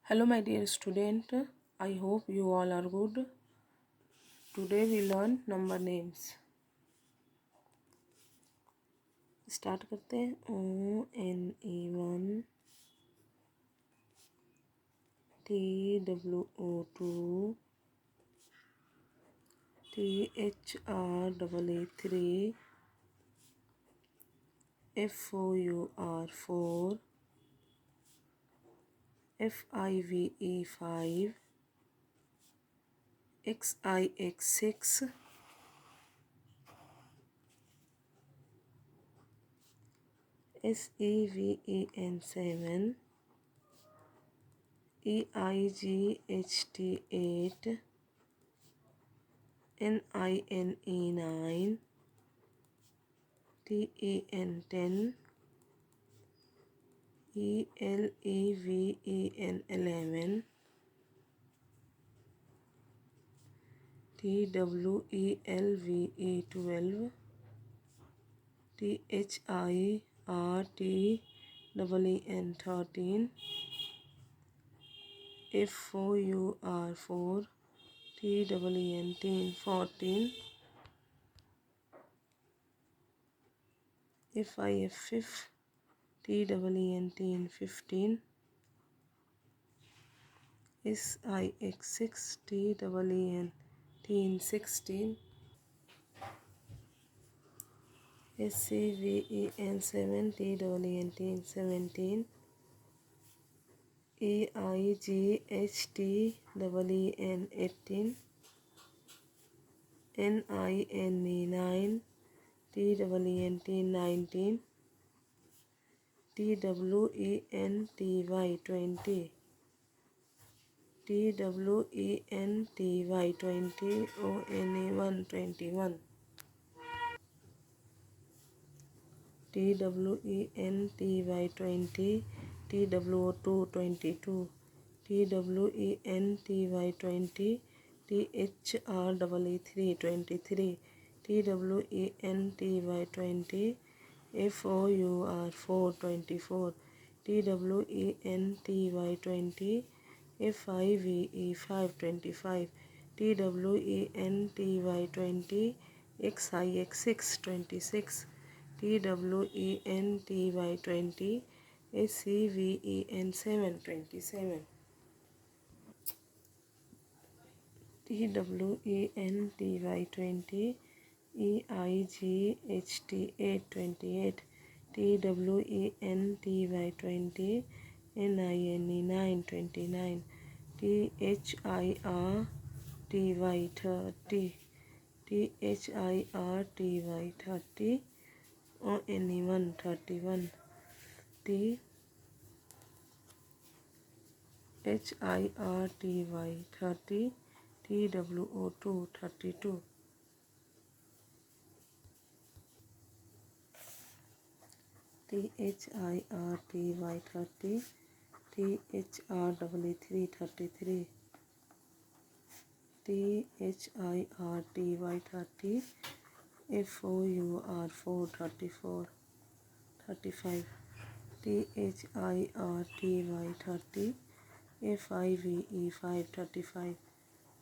Hello my dear student, I hope you all are good. Today we learn number names. Start करते हैं. ONE1, TWO2, THREE3, FOUR4, FIVE5, XIX6, SEVEN7, EIGHT8, NINE9, TEN10, ELEVEN11, TWELVE12, THIRTEN13, FOUR4, TEN14, FIF TEN15, SIX6 TEN16, SCVEN7 TEN17, EIGHTEN18, NINE9 TEN19, TWENTY20, ONE121, TWENTY20, TWO222, TWENTY20, THREE323, TWENTY20, FOUR424, TWENTY20, FIVE525, TWENTY20, XIX626, TWENTY20, SCVEN727, TWENTY20, EIGHT828, TWENTY20, NINE929, THIRTY30, THIRTY30, ONE131, THIRTY30, TWO232, THIRTY30, THREE333, THIRTY30, FOUR434, 35, THIRTY30, FIVE535,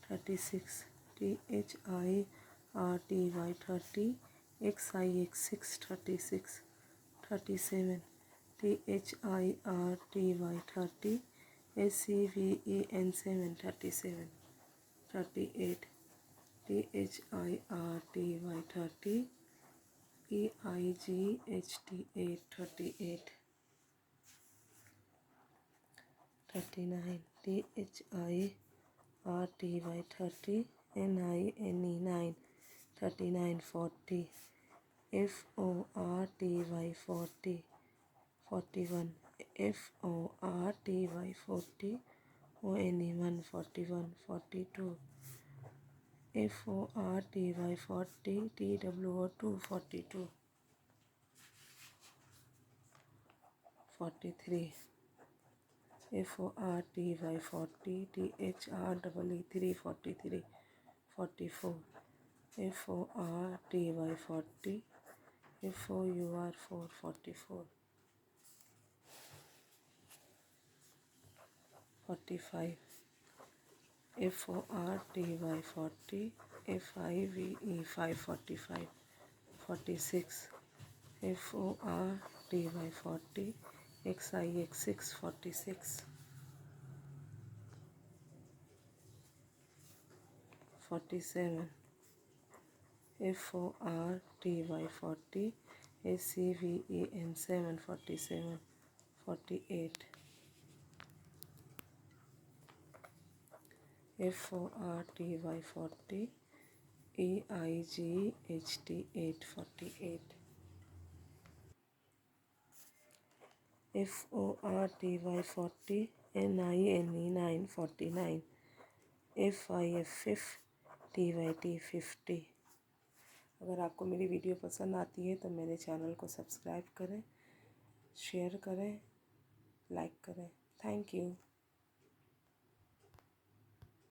36, THIRTY30, XIX636, 37, THIRTY30, SCVEN737, 38, THIRTY30, EIGHT838, 39, THIRTY30, NINE9, 39, 40, FORTY40, 41, FORTY40, ONE141, 42, FORTY40, TWO242, 43, FORTY40, THREE343, 44, FORTY40, FOUR444, 45, FORTY 40, FIVE 5 45, 46, FORTY 40, XIX 6 46, 47, FORTY 40, ACVEN 7 47, 48, FORTY 40, EIGHT 8 48, FORTY 40, NINE 9 49, FIF TYT 50। अगर आपको मेरी video पसंद आती है तो मेरे channel को subscribe करें, शेयर करें, लाइक करें। Thank you.